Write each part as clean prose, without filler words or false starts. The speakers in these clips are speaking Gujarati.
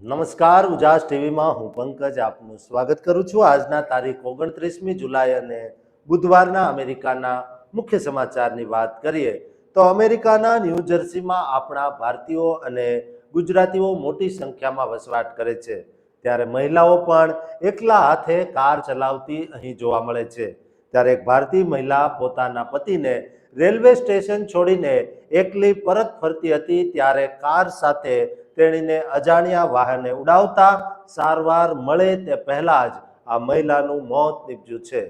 નમસ્કાર, ઉજાસ ટીવીમાં હું પંકજ આપનું સ્વાગત કરું છું। આજના તારીખ 29મી જુલાઈ અને બુધવારના અમેરિકાના મુખ્ય સમાચારની વાત કરીએ તો અમેરિકાના ન્યૂ જર્સીમાં આપણા ભારતીયો અને ગુજરાતીઓ મોટી સંખ્યામાં વસવાટ કરે છે, ત્યારે મહિલાઓ પણ એકલા હાથે કાર ચલાવતી અહીં જોવા મળે છે। ત્યારે એક ભારતીય મહિલા પોતાના પતિને રેલવે સ્ટેશન છોડીને એકલી પરત ફરતી હતી, ત્યારે કાર સાથે તેણીને અજાણ્યા વાહને ઉડાવતા સારવાર મળે તે પહેલા જ આ મહિલાનું મોત નીપજ્યું છે।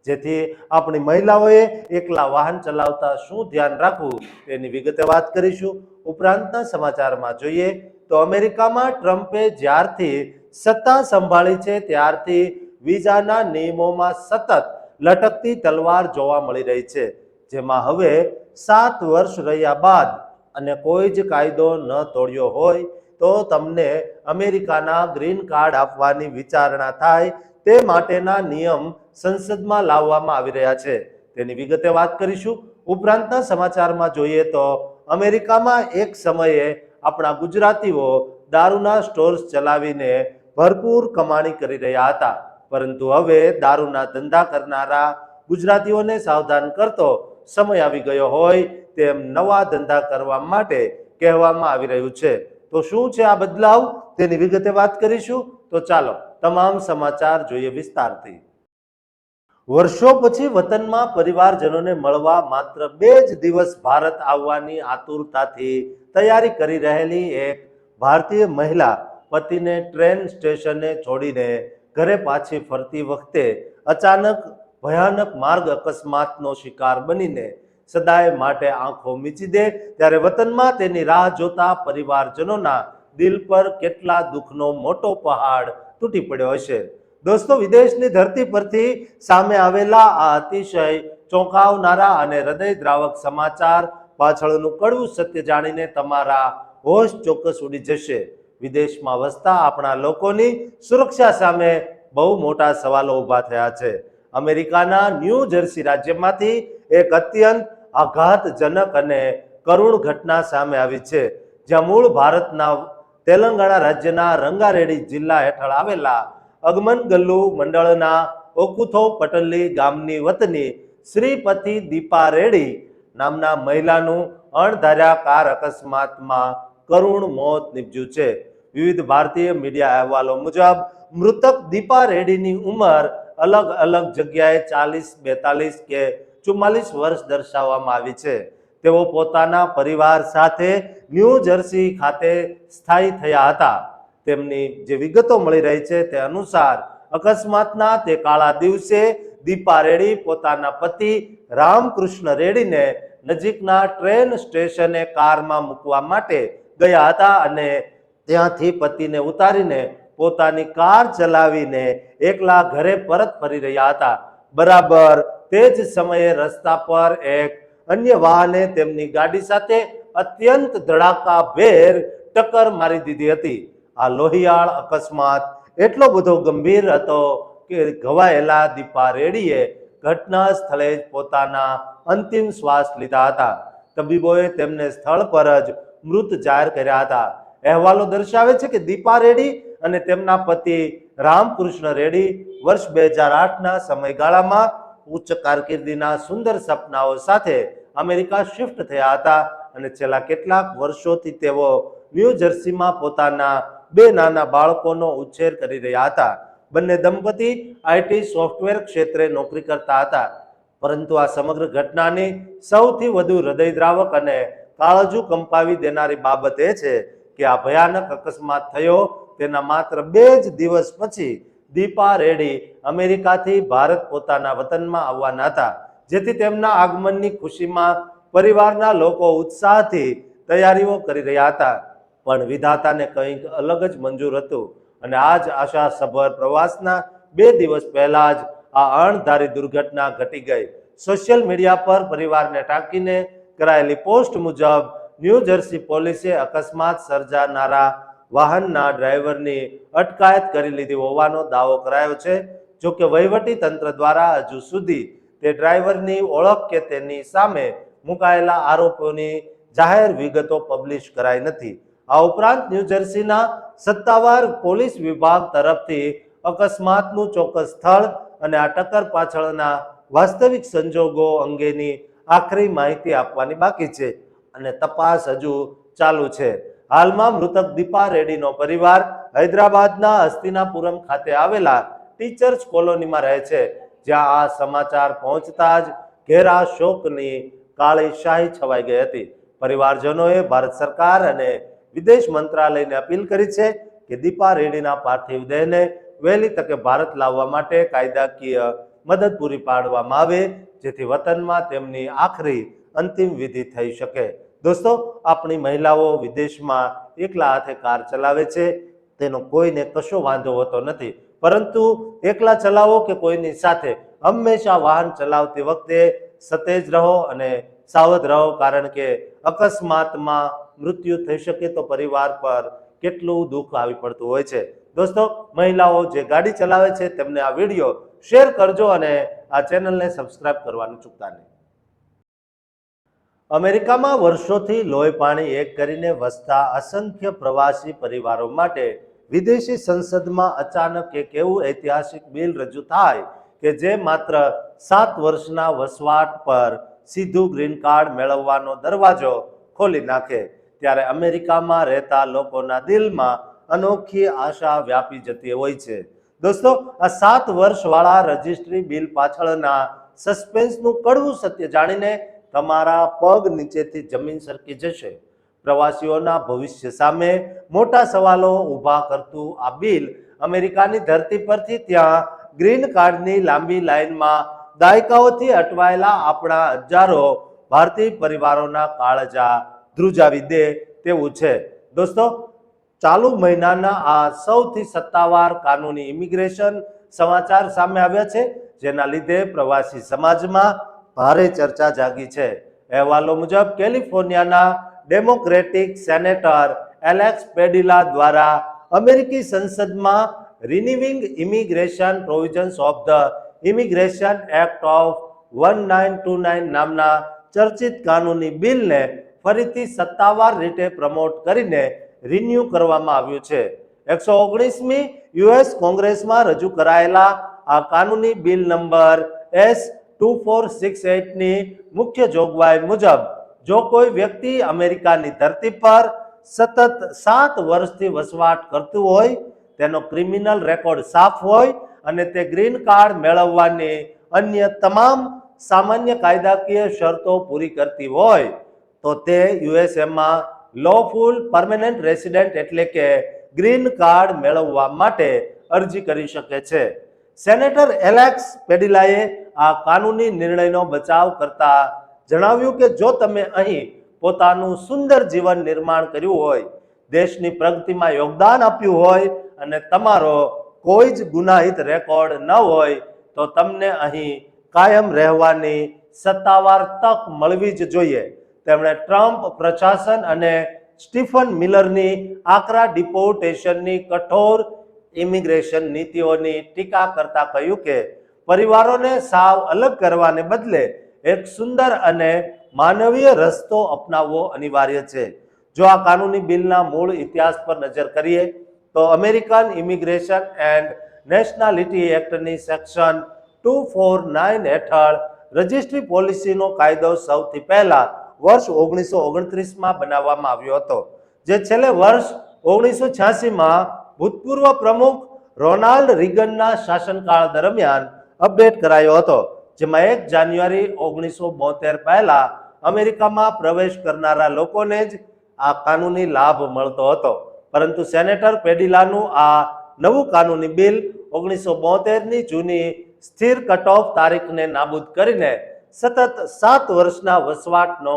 જેથી આપણી મહિલાઓએ એકલા વાહન ચલાવતા શું ધ્યાન રાખવું તેની વિગતે વાત કરીશું। ઉપરાંતના સમાચારમાં જોઈએ તો અમેરિકામાં ટ્રમ્પે જ્યારથી સત્તા સંભાળી છે ત્યારથી વિઝાના નિયમોમાં સતત લટકતી તલવાર જોવા મળી રહી છે, જેમાં હવે 7 વર્ષ રહ્યા બાદ અને કોઈ જ કાયદો ન તોડ્યો હોય તો તમને અમેરિકાના ગ્રીન કાર્ડ આપવાની વિચારણા થાય તે માટેના નિયમ સંસદમાં લાવવામાં આવી રહ્યા છે, તેની વિગતે વાત કરીશું। ઉપરાંતના સમાચારમાં જોઈએ તો અમેરિકામાં એક સમયે આપણા ગુજરાતીઓ દારૂના સ્ટોર્સ ચલાવીને ભરપૂર કમાણી કરી રહ્યા હતા, પરંતુ હવે દારૂના ધંધા કરનારા ગુજરાતીઓને સાવધાન કરતો સમય આવી ગયો હોય તેમ નવા ધંધા કરવા માટે કહેવામાં આવી રહ્યું છે। તો શું છે આ બદલાવ તેની વિગતે વાત કરીશું। તો ચાલો તમામ સમાચાર જોઈએ વિસ્તારથી। વર્ષો પછી વતનમાં પરિવારજનોને મળવા માત્ર 2 જ દિવસ ભારત આવવાની આતુરતાથી તૈયારી કરી રહેલી એક ભારતીય મહિલા પતિને ટ્રેન સ્ટેશને છોડીને ઘરે પાછી ફરતી વખતે અચાનક ભયાનક માર્ગ અકસ્માતનો શિકાર બનીને સદાય માટે આંખો મીચી દે ત્યારે વતનમાં તેની રાહ જોતા પરિવારજનોના દિલ પર કેટલા દુઃખનો મોટો પહાડ તૂટી પડ્યો હશે। દોસ્તો, વિદેશની ધરતી પરથી સામે આવેલા આ અતિશય ચોંકાવનારા અને હૃદયદ્રાવક સમાચાર પાછળનું કડવું સત્ય જાણીને તમારા હોશ ચોક્કસ ઉડી જશે। વિદેશમાં વસતા આપણા લોકોની સુરક્ષા સામે બહુ મોટા સવાલો ઊભા થયા છે। અમેરિકાના ન્યૂ જર્સી રાજ્યમાંથી એક અત્યંત આઘાતજનક અને કરુણ ઘટના સામે આવી છે, જ્યાં મૂળ ભારતના તેલંગાણા રાજ્યના રંગારેડી જિલ્લા હેઠળ આવેલા અગમનગલ્લુ મંડળના ઓકુથો પટલ્લી ગામની વતની શ્રીપતિ દીપા રેડ્ડી નામના મહિલાનું અણધાર્યા કાર અકસ્માતમાં કરુણ મોત નીપજ્યું છે। વિવિધ ભારતીય મીડિયા અહેવાલો મુજબ મૃતક દીપા રેડ્ડીની ઉંમર અલગ અલગ જગ્યાએ 40, 42 કે 44 વર્ષ દર્શાવવામાં આવી છે। તેઓ પોતાના પરિવાર સાથે ન્યૂ જર્સી ખાતે સ્થાયી થયા હતા। તેમની જે વિગતો મળી રહી છે તે અનુસાર અકસ્માતના તે કાળા દિવસે દીપા રેડ્ડી પોતાના પતિ રામકૃષ્ણ રેડ્ડીને નજીકના ટ્રેન સ્ટેશને કારમાં મૂકવા માટે ગયા હતા અને ત્યાંથી પતિને ઉતારીને પોતાની કાર ચલાવીને એકલા ઘરે પરત ફરી રહ્યા હતા। બરાબર તે જ સમયે રસ્તા પર એક અન્ય વાહને તેમની ગાડી સાથે અત્યંત ધડાકાભેર ટક્કર મારી દીધી હતી। આ લોહિયાળ અકસ્માત એટલો બધો ગંભીર હતો કે ઘવાયેલા દીપા રેડ્ડીએ ઘટના સ્થળે જ પોતાના અંતિમ શ્વાસ લીધા હતા। તબીબોએ તેમને સ્થળ પર જ મૃત જાહેર કર્યા હતા। અહેવાલો દર્શાવે છે કે દીપા રેડ્ડી અને તેમના પતિ રામકૃષ્ણ રેડ્ડી વર્ષ 2008ના સમયગાળામાં ઉચ્ચ કારકિર્દીના સુંદર સપનાઓ સાથે અમેરિકા શિફ્ટ થયા હતા અને છેલ્લા કેટલાક વર્ષોથી તેઓ ન્યૂ જર્સીમાં પોતાના 2 નાના બાળકોનો ઉછેર કરી રહ્યા હતા। બંને દંપતી આઈટી સોફ્ટવેર ક્ષેત્રે નોકરી કરતા હતા, પરંતુ આ સમગ્ર ઘટનાની સૌથી વધુ હૃદયદ્રાવક અને કાળજુ કંપાવી દેનારી બાબત એ છે કે આ ભયાનક અકસ્માત થયો તેના માત્ર 2 જ દિવસ પછી દીપા રેડ્ડી અમેરિકાથી ભારત પોતાના વતનમાં આવવાના હતા, જેથી તેમના આગમનની ખુશીમાં પરિવારના લોકો ઉત્સાહથી તૈયારીઓ કરી રહ્યા હતા। પણ વિધાતાને કંઈક અલગ જ મંજૂર હતું અને આ જ આશાસભર પ્રવાસના 2 દિવસ પહેલા જ આ અણધારી દુર્ઘટના ઘટી ગઈ। સોશિયલ મીડિયા પર પરિવારને ટાંકીને કરાયેલી પોસ્ટ મુજબ ન્યૂ જર્સી પોલીસે અકસ્માત સર્જાનારા વાહનના ડ્રાઈવરની અટકાયત કરી લીધી હોવાનો દાવો કરાયો છે। જોકે વહીવટી તંત્ર દ્વારા હજુ સુધી તે ડ્રાઈવરની ઓળખ કે તેની સામે મુકાયેલા આરોપોની જાહેર વિગતો પબ્લિશ કરાઈ નથી। આ ઉપરાંત ન્યૂજર્સીના સત્તાવાર પોલીસ વિભાગ તરફથી અકસ્માતનું ચોક્કસ સ્થળ અને આ ટક્કર પાછળના વાસ્તવિક સંજોગો અંગેની આખરી માહિતી આપવાની બાકી છે અને તપાસ હજુ ચાલુ છે. હાલમાં મૃતક દીપા રેડ્ડીનો પરિવાર હૈદરાબાદના હસ્તિનાપુરમ ખાતે આવેલા ટીચર્સ કોલોનીમાં રહે છે, જ્યાં આ સમાચાર પહોંચતા જ ઘેરા શોકની કાળી શાહી છવાઈ ગઈ હતી. પરિવારજનોએ ભારત સરકાર અને વિદેશ મંત્રાલયને અપીલ કરી છે કે દીપા રેડ્ડીના પાર્થિવ દેહને વહેલી તકે ભારત લાવવા માટે કાયદાકીય મદદ પૂરી પાડવામાં આવે, જેથી વતનમાં તેમની આખરી અંતિમ વિધિ થઈ શકે. દોસ્તો, આપણી મહિલાઓ વિદેશમાં એકલા હાથે કાર ચલાવે છે, તેનો કોઈને કશો વાંધો હોતો નથી, પરંતુ એકલા ચલાવો કે કોઈની સાથે હંમેશા વાહન ચલાવતી વખતે સતેજ રહો અને સાવધ રહો, કારણ કે અકસ્માતમાં મૃત્યુ થઈ શકે તો પરિવાર પર કેટલું દુઃખ આવી પડતું હોય છે. દોસ્તો, મહિલાઓ જે ગાડી ચલાવે છે તેમને આ વિડીયો શેર કરજો અને આ ચેનલને સબસ્ક્રાઇબ કરવાનું ચૂકતા નહીં. અમેરિકામાં વર્ષોથી લોહી પાણી એક કરીને વસતા અસંખ્ય પ્રવાસી પરિવારો માટે વિદેશી સંસદમાં અચાનક એક એવું ઐતિહાસિક બિલ રજૂ થાય કે જે માત્ર 7 વર્ષના વસવાટ પર સીધું ગ્રીન કાર્ડ મેળવવાનો દરવાજો ખોલી નાખે. ત્યારે અમેરિકામાં રહેતા લોકોના દિલમાં અનોખી આશા વ્યાપી જતી હોય છે. દોસ્તો, આ 7 વર્ષવાળા રજિસ્ટ્રી બિલ પાછળના સસ્પેન્સનું કડવું સત્ય જાણીને તમારા પગ નીચેથી જમીન સરકી જશે. પ્રવાસીઓના ભવિષ્ય સામે મોટા સવાલો ઊભા કરતું આ બિલ અમેરિકાની ધરતી પરથી ત્યાં ગ્રીન કાર્ડની લાંબી લાઇનમાં દાયકાઓથી અટવાયેલા આપણા હજારો ભારતીય પરિવારોના કાળજા ધ્રુજાવી દે તેવું છે. દોસ્તો, ચાલુ મહિનાના આ સૌથી સત્તાવાર કાનૂની ઇમિગ્રેશન સમાચાર સામે આવ્યા છે, જેના લીધે પ્રવાસી સમાજમાં ભારે ચર્ચા જાગી છે. અહેવાલો મુજબ કેલિફોર્નિયાના ડેમોક્રેટિક સેનેટર એલેક્સ પેડિલા દ્વારા અમેરિકી સંસદમાં renewing immigration provisions of the immigration act of 1929 નામના ચર્ચિત કાનૂની બિલને ફરીથી સત્તાવાર રીતે પ્રમોટ કરીને રિન્યુ કરવામાં આવ્યું છે. 119મી યુએસ કોંગ્રેસમાં રજૂ કરાયેલા આ કાનૂની બિલ નંબર S2468ની મુખ્ય જોગવાઈ મુજબ જો કોઈ વ્યક્તિ અમેરિકાની ધરતી પર સતત 7 વર્ષથી વસવાટ કરતું હોય, તેનો ક્રિમિનલ રેકોર્ડ સાફ હોય અને તે ગ્રીન કાર્ડ મેળવવાની અન્ય તમામ સામાન્ય કાયદાકીય શરતો પૂરી કરતી હોય, તો તે યુએસએમાં લોફુલ પરમેનન્ટ રેસિડેન્ટ એટલે કે ગ્રીન કાર્ડ મેળવવા માટે અરજી કરી શકે છે. સેનેટર એલેક્સ પેડિલાએ આ કાનૂની નિર્ણયનો બચાવ કરતા જણાવ્યું કે જો તમે અહીં પોતાનું સુંદર જીવન નિર્માણ કર્યું હોય, દેશની પ્રગતિમાં યોગદાન આપ્યું હોય અને તમારો કોઈ જ ગુનાહિત રેકોર્ડ ન હોય, તો તમને અહીં કાયમ રહેવાની સત્તાવાર તક મળવી જ જોઈએ. તેમણે ટ્રમ્પ પ્રશાસન અને સ્ટીફન મિલરની આકરા ડિપોર્ટેશનની કઠોર ઇમિગ્રેશન નીતિઓની ટીકા કરતા કહ્યું કે પરિવારોને સાવ અલગ કરવાને બદલે એક સુંદર અને માનવીય રસ્તો અપનાવવો અનિવાર્ય છે. જો આ કાનૂની બિલના મૂળ ઇતિહાસ પર નજર કરીએ તો અમેરિકન ઇમિગ્રેશન એન્ડ નેશનાલિટી એક્ટની સેક્શન 249 હેઠળ રજિસ્ટ્રી પોલિસીનો કાયદો સૌથી પહેલા વર્ષ 1929માં બનાવવામાં આવ્યો હતો, જે છેલ્લે વર્ષ 1986માં ભૂતપૂર્વ પ્રમુખ રોનાલ્ડ રીગનના શાસનકાળ દરમિયાન અપડેટ કરાયો હતો, જેમાં 1 જાન્યુઆરી 1972 પહેલા અમેરિકામાં પ્રવેશ કરનારા લોકોને જ આ કાનૂની લાભ મળતો હતો. પરંતુ સેનેટર પેડિલાનું આ નવું કાનૂની બિલ 1972ની જૂની સ્થિર કટઓફ તારીખને નાબૂદ કરીને સતત 7 વર્ષના વસવાટનો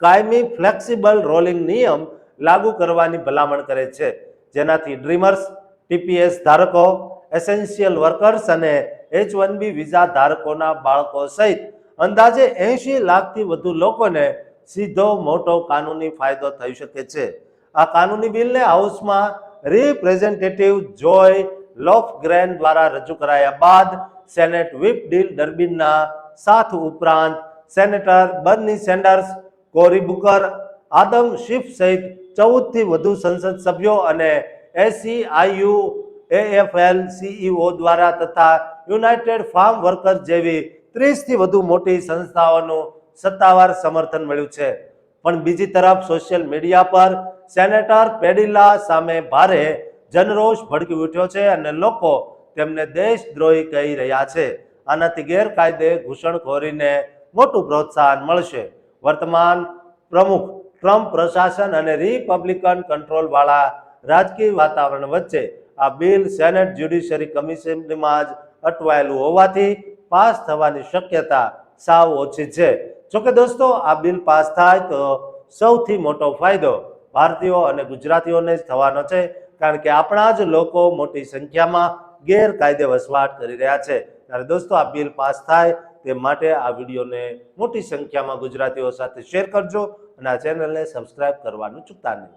કાયમી ફ્લેક્સિબલ રોલિંગ નિયમ લાગુ કરવાની ભલામણ કરે છે, જેનાથી ડ્રીમર્સ, ટીપીએસ ધારકો, એસેન્શિયલ વર્કર્સ અને H1B વિઝા ધારકોના બાળકો સહિત અંદાજે 80 લાખથી વધુ લોકોને સીધો મોટો કાનૂની ફાયદો થઈ શકે છે. આ કાનૂની બિલને હાઉસમાં રિપ્રેઝેન્ટેટિવ જોય લોફગ્રેન દ્વારા રજૂ કરાયા બાદ સેનેટ વ્હિપ ડીલ ડર્બિનના સાથ ઉપરાંત સેનેટર બર્ની સેન્ડર્સ, કોરી બુકર, આદમ શીફ સહિત 14 થી વધુ સંસદ સભ્યો અને ACIU AFL CEO દ્વારા તથા યુનાઇટેડ ફાર્મ વર્કર્સ જેવી 30 થી વધુ મોટી સંસ્થાઓનું સત્તાવાર સમર્થન મળ્યું છે. પણ બીજી તરફ સોશિયલ મીડિયા પર સેનેટર પેડિલા સામે ભારે જનરોષ ભડકી ઉઠ્યો છે અને લોકો તેમને દેશદ્રોહી કહી રહ્યા છે. આનાથી ગેરકાયદે ઘૂસણખોરીને મોટું પ્રોત્સાહન મળશે. વર્તમાન પ્રમુખ ટ્રમ્પ પ્રશાસન અને રિપબ્લિકન કંટ્રોલ વાળા રાજકીય વાતાવરણ વચ્ચે આ બિલ સેનેટ જ્યુડિશરી કમિશનમાં જ અટવાયેલું હોવાથી પાસ થવાની શક્યતા સાવ ઓછી છે. જોકે દોસ્તો, આ બિલ પાસ થાય તો સૌથી મોટો ફાયદો ભારતીયો અને ગુજરાતીઓને જ થવાનો છે, કારણ કે આપણા જ લોકો મોટી સંખ્યામાં ગેરકાયદે વસવાટ કરી રહ્યા છે. ત્યારે દોસ્તો, આ બિલ પાસ થાય તે માટે આ વિડીયોને મોટી સંખ્યામાં ગુજરાતીઓ સાથે શેર કરજો અને આ ચેનલને સબસ્ક્રાઇબ કરવાનું ચૂકતા નહીં.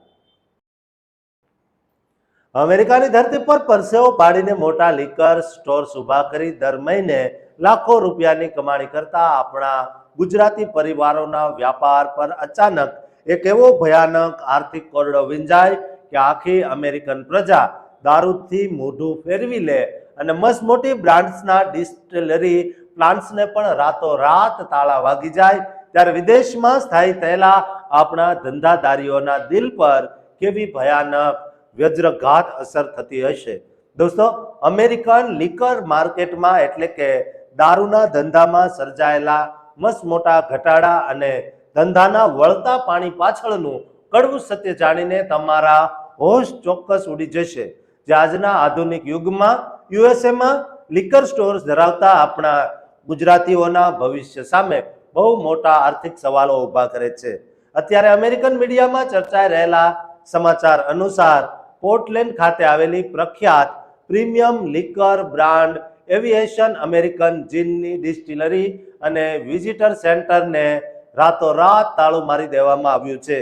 અમેરિકાની ધરતી પર પરસેવો પાડીને મોટા લિકર સ્ટોર્સ ઊભા કરી દર મહિને લાખો રૂપિયાની કમાણી કરતા આપણા ગુજરાતી પરિવારોના વ્યાપાર પર અચાનક એક એવો ભયાનક આર્થિક કોરડો વિંજાય કે આખી અમેરિકન પ્રજા દારૂથી મોઢું ફેરવી લે અને મસમોટી બ્રાન્ડ્સના ડિસ્ટિલરી પ્લાન્ટ્સને પણ રાતોરાત તાળા વાગી જાય. ત્યારે વિદેશમાં સ્થાયી થયેલા આપણા ધંધાદારીઓના દિલ પર કેવી ભયાનક વજ્રઘાત અસર થતી હશે. દોસ્તો, અમેરિકન લિકર માર્કેટમાં એટલે કે દારૂના ધંધામાં સર્જાયેલા મસમોટા ઘટાડા અને ધંધાના વળતા પાણી પાછળનું કડવું સત્ય જાણીને તમારા હોશ ચોક્કસ ઉડી જશે. જે આજના આધુનિક યુગમાં યુએસએમાં લિકર સ્ટોર્સ ધરાવતા આપણા ગુજરાતીઓના ભવિષ્ય સામે બહુ મોટા આર્થિક સવાલો ઊભા કરે છે. અત્યારે અમેરિકન મીડિયામાં ચર્ચાઈ રહેલા સમાચાર અનુસાર પોર્ટલેન્ડ ખાતે આવેલી પ્રખ્યાત premium liquor brand Aviation American જીનની ડિસ્ટિલરી અને વિઝિટર સેન્ટરને રાતોરાત તાળું મારી દેવામાં આવ્યું છે.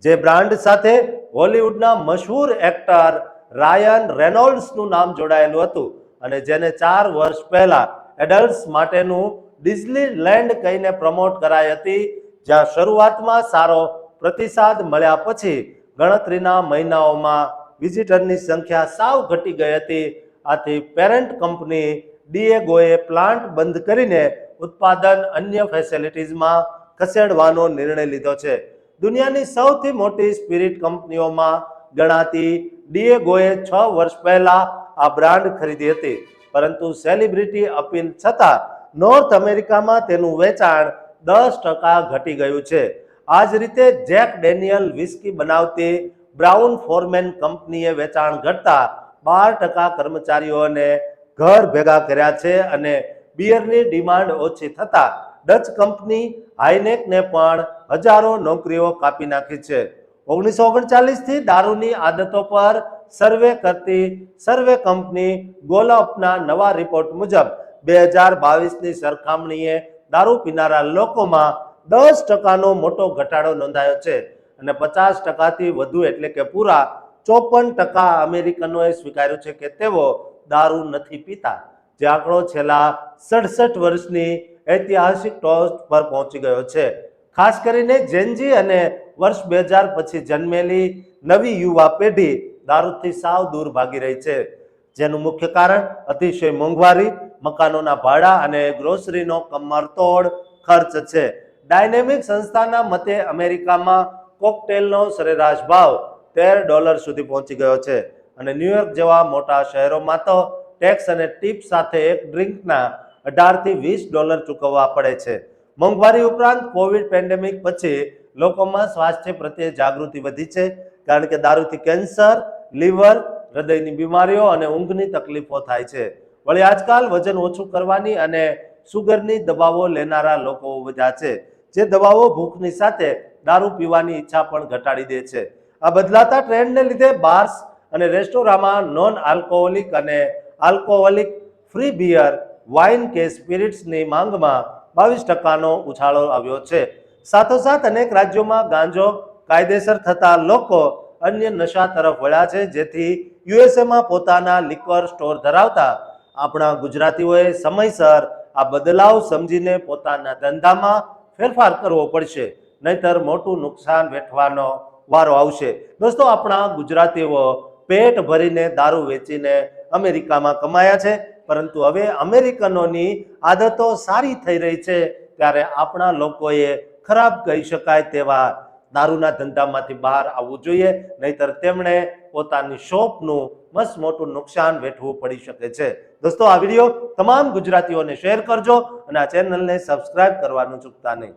જે બ્રાન્ડ સાથે હોલિવૂડના મશહૂર એક્ટર રાયન રેનોલ્ડ્સનું નામ જોડાયેલું હતું અને જેને 4 વર્ષ પહેલા એડલ્ટ્સ માટેનું ડિઝનીલેન્ડ કહીને પ્રમોટ કરાઈ હતી, જ્યાં શરૂઆતમાં સારો પ્રતિસાદ મળ્યા પછી ગણતરીના મહિનાઓમાં વિઝિટરની સંખ્યા સાવ ઘટી ગઈ હતી. આથી પેરેન્ટ કંપની ડિએગોએ પ્લાન્ટ બંધ કરીને ઉત્પાદન અન્ય ફેસિલિટીઝમાં ખસેડવાનો નિર્ણય લીધો છે. દુનિયાની સૌથી મોટી સ્પિરિટ કંપનીઓમાં ગણાતી ડિએગોએ 6 વર્ષ પહેલા આ બ્રાન્ડ ખરીદી હતી, પરંતુ સેલિબ્રિટી અપીલ છતાં નોર્થ અમેરિકામાં તેનું વેચાણ 10% ઘટી ગયું છે. આ જ રીતે જેક ડેનિયલ વિસ્કી બનાવતી બ્રાઉન ફોરમેન કંપનીએ વેચાણ ઘટતા 12% કર્મચારીઓને ઘર ભેગા કર્યા છે અને બિયરની ડિમાન્ડ ઓછી થતા ડચ કંપની હાઇનેકને પણ હજારો નોકરીઓ કાપી નાખી છે. 1939 થી દારૂની આદતો પર સર્વે કરતી સર્વે કંપની ગોલઅપના નવા રિપોર્ટ મુજબ 2022ની સરખામણીએ દારૂ પીનારા લોકોમાં 10%નો મોટો ઘટાડો નોંધાયો છે અને 50%થી વધુ એટલે કે પૂરા 54% અમેરિકનોએ સ્વીકાર્યું છે કે તેઓ દારૂ નથી પીતા. જે આંકડો છેલ્લા 67 વર્ષની ઐતિહાસિક ટોચ પર પહોંચી ગયો છે. ખાસ કરીને જેનજી અને વર્ષ 2000 પછી જન્મેલી નવી યુવા પેઢી દારૂથી સાવ દૂર ભાગી રહી છે, જેનું મુખ્ય કારણ અતિશય મોંઘવારી, મકાનોના ભાડા અને ગ્રોસરીનો કમરતોડ ખર્ચ છે. ડાયનેમિક સંસ્થાના મતે અમેરિકામાં કોકટેલનો સરેરાશ ભાવ $13 સુધી પહોંચી ગયો છે અને ન્યુયોર્ક જેવા મોટા શહેરોમાં તો ટેક્સ અને ટીપ સાથે એક ડ્રિંકના $18 થી $20 ચૂકવવા પડે છે. મોંઘવારી ઉપરાંત કોવિડ પેન્ડેમિક પછી લોકોમાં સ્વાસ્થ્ય પ્રત્યે જાગૃતિ વધી છે, કારણ કે દારૂથી કેન્સર, લીવર, હૃદયની બીમારીઓ અને ઊંઘની તકલીફો થાય છે. વળી આજકાલ વજન ઓછું કરવાની અને સુગરની દવાઓ લેનારા લોકો વધ્યા છે, જે દવાઓ ભૂખની સાથે દારૂ પીવાની ઈચ્છા પણ ઘટાડી દે છે. આ બદલાતા ટ્રેન્ડને લીધે બાર્સ અને રેસ્ટોરાંમાં નોન આલ્કોહોલિક અને આલ્કોહોલિક ફ્રી બિયર, વાઇન કે સ્પિરિટ્સની માંગમાં 22%નો ઉછાળો આવ્યો છે. સાથોસાથ અનેક રાજ્યોમાં ગાંજો કાયદેસર થતા લોકો અન્ય નશા તરફ વળ્યા છે, જેથી યુએસએમાં પોતાના લિકર સ્ટોર ધરાવતા આપણા ગુજરાતીઓએ સમયસર આ બદલાવ સમજીને પોતાના ધંધામાં ફેરફાર કરવો પડશે, નહીતર મોટું નુકસાન વેઠવાનો વારો આવશે. દોસ્તો, આપણા ગુજરાતીઓ પેટ ભરીને દારૂ વેચીને અમેરિકામાં કમાયા છે, પરંતુ હવે અમેરિકનોની આદતો સારી થઈ રહી છે, ત્યારે આપણા લોકોએ ખરાબ કહી શકાય તેવા દારૂના ધંધામાંથી બહાર આવવું જોઈએ, નહીતર તેમણે પોતાની શોપનું મસ્ત મોટું નુકસાન વેઠવું પડી શકે છે. દોસ્તો, આ વિડીયો તમામ ગુજરાતીઓને શેર કરજો અને આ ચેનલને સબસ્ક્રાઇબ કરવાનું ચૂકતા નહીં.